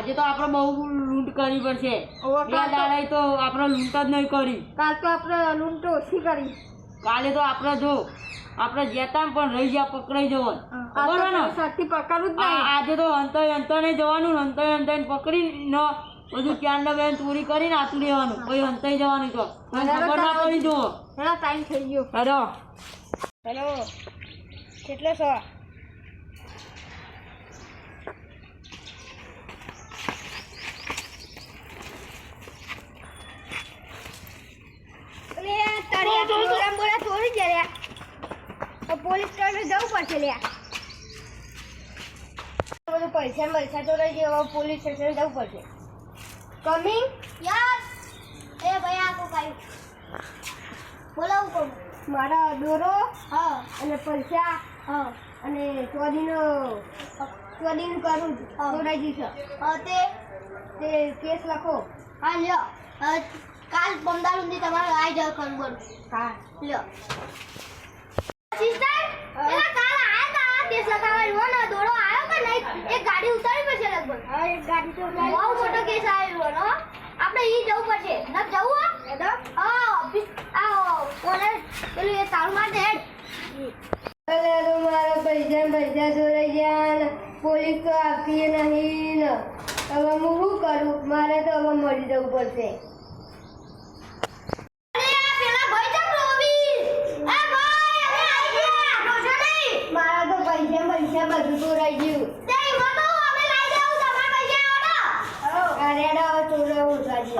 આજે તો આપણે બહુ લૂંટ કરી પડશે. બે દાડા તો આપણે લૂંટ જ નહીં કરી. કાલ તો આપણે લૂંટ ઓછી કરી. કાલે તો આપણે જો આપણે જતા પણ રહી ગયા પકડાઈ જવાનું. ખબર ને સાથી પકડવું જ નહીં. આજે તો અંતર નહીં જવાનું. અંતર પકડી ન બધું ક્યાં બેન ચોરી કરીને આતું લેવાનું. પછી અંતર જવાનું તો ખબર ના પડી જો. હેલો ટાઈમ થઈ ગયો. હેલો કેટલો છો? પોલીસ સ્ટેશન જવું પડશે લ્યા. બધું પૈસા તો રહી ગયો. પોલીસ સ્ટેશન જવું પડશે. Coming yes. એ ભાઈ આ તો કાઈ બોલાવું કોણ? મારા દોરો હા અને પૈસા હા અને ચોરીનું કરું ચોરાઈ છે. તે કેસ લખો. હા લ્યો કાલ બમદાર સુધી તમારે આવી જાવ કરવું. હા લ્યો સિસ્ટર એલા કાલ આયા તા કેસ લખાવા ઈવોનો દોડો આયો કે નહીં? એક ગાડી ઉતારી પડશે લગભગ. હા એક ગાડી તો ઉતારી. બહુ મોટો કેસ આવ્યો નો. આપણે ઈ જવું પડશે. ન જવું હો? એદા હા ઓફિસ આવો કોને પેલું એ તાળું માર દે હેડ. અલે તો મારા પૈસા ચોરાઈ ગયા. પોલીસ તો આપતી નહીં ને. હવે હું શું કરું? મારે તો હવે મળી જવું પડશે. પૈસા બધું ચોરાઈ ગયું. તે ઈમાં તો અમે લઈ જાવ તમાર પૈસા આવો. અરે ડા ચોરાવું સાજી.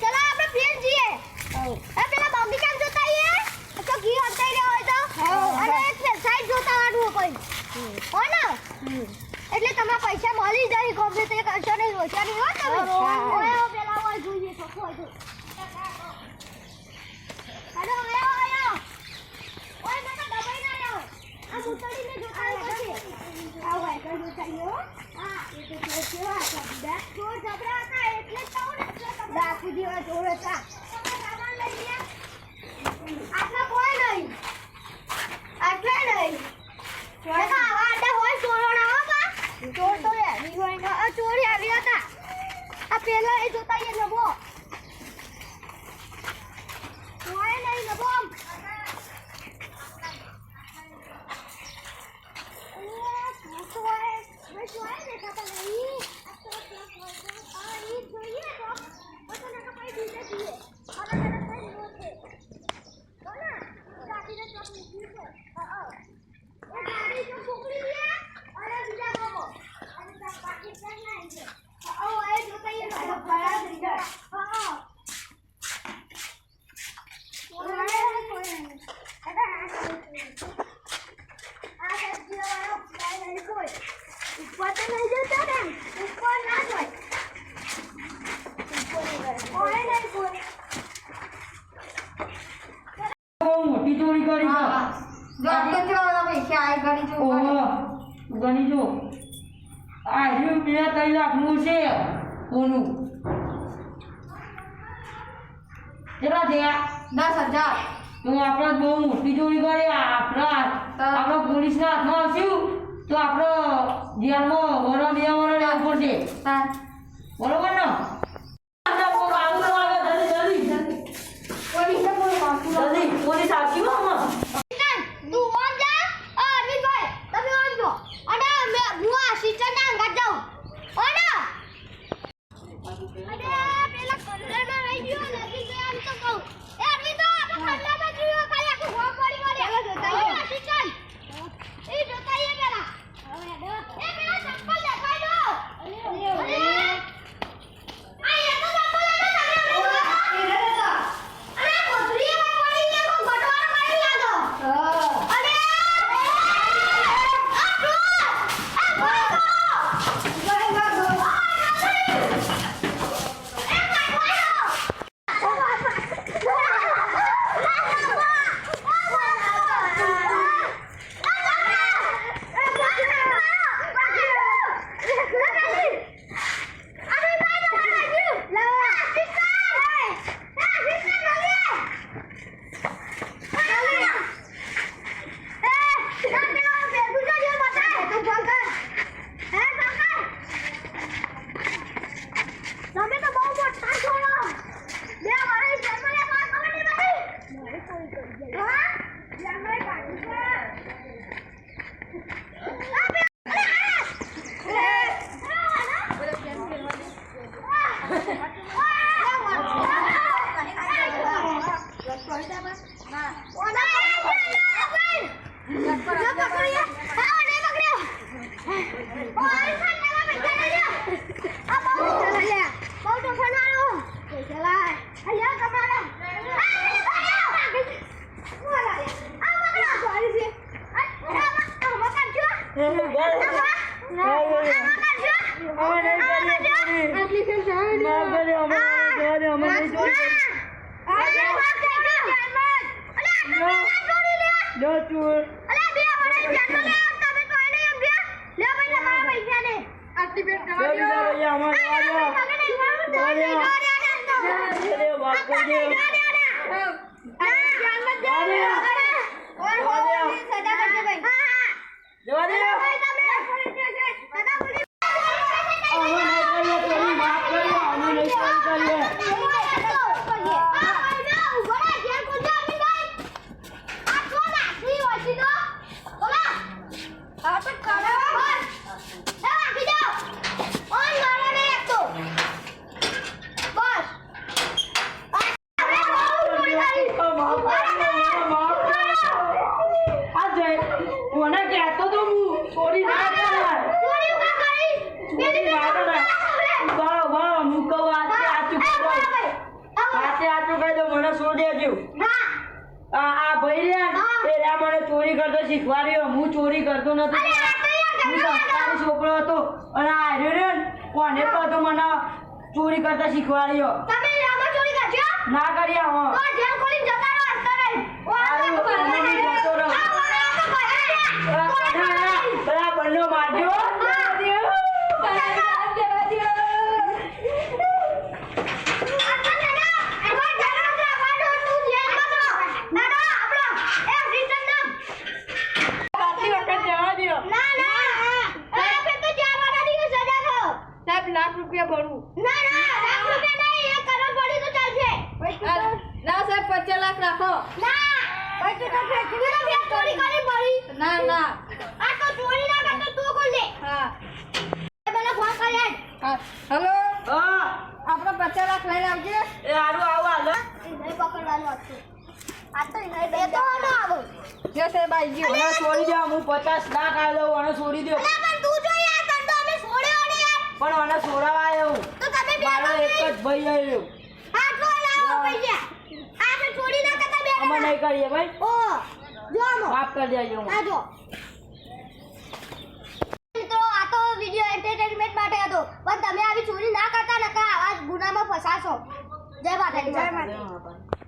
ચલો આપણે ફ્રેન્ડ જઈએ. એ પેલા બોમ્બી કામ જોતા આઈએ. તો ઘી હટાઈ રહ્યો હોય તો. અને એક સાઈડ જોતા આડવું કોઈ. હો ને? એટલે તમારા પૈસા મળી જાય ગમે તે કરશો નહીં ઓછા નહીં હો તમે. ઓય પેલા ઓય જોઈએ તો કોઈ તો. હાલો આયો. ઓય મને દબાઈ ના આવો. આ મુતડીને જોતા પછી આવ ભાઈ કઈ જોતાયો. હા એ તો કેવા હતા બીડા તો જબરા હતા એટલે જ કહું ને ડાકુ જેવા ચોર હતા. તમે સામાન લઈ ગયા આટલા કોઈ નહીં. ચોર તો આવા આડા હોય ચોરો ના હો બા. ચોર તો એવી હોય ને આ ચોરી આવી હતા. આ પેલા એ જોતાઈએ નબો કોઈ નહીં નબો. મોટી ચોરી કરી ગણી જો આ 2-3 લાખનું છે. કોનું કેટલા થયા? 10,000. તો આપણે બહુ મોટી ચોરી કરી. આપણે પોલીસના હાથમાં આવશું તો આપણે જેલમાં વરો 2 વરો લેવું પડશે. બરોબર ને? પોલીસ આવશે તું ઓન જા. અરવિંદભાઈ તમે ઓન જો. અને હું આ સિસ્ટર ના અંગાત જાઉં. ઓને અરે પેલા કંદરમાં રહી ગયો નથી તો આમ તો કહું. એ અરવિંદ તો આપણે કંદરમાં જીવો ખાલી આખું ગોમ પડી ગયો. ચાલો જોતાઈએ સિસ્ટર. એ જોતાઈએ પેલા. એ પેલા ચપ્પલ દેખાઈ દો. અરે આ એ તો ચપ્પલ લેતો તમે અરે કોથળી માં પડી ગયો ગટવાળ મારી લાગો. અરે શીખવાડ્યો હું ચોરી કરતો નથી હું સંસ્કારી છોકરો હતો અને આ રહ્યો ને કોને તો મને ચોરી કરતા શીખવાડ્યો ના કરી આવો બધા બંને મારજો લાખ રૂપિયા ભરું ના સાહેબ 50 લાખ રાખો ના ના હેલો આપણે 50 લાખ લઈને આવજે એ હારું આવો હાલો પકડવાનું હતું આ તો નહીં દેવાનો આવો જે સાહેબ આવી ગયો મને છોડી દો હું 50 લાખ આ દઉં મને છોડી દો પણ તું જો યાર તને તો અમે છોડ્યો ને યાર પણ મને છોડાવા આવ્યો તો તમે બે મારો એક જ ભાઈ આવ્યો આટલો લાવો પૈસા આ તો છોડી ના કરતા બે અમે નહીં કરીએ ભાઈ ઓ જો આમો માફ કરી દેજો આ જો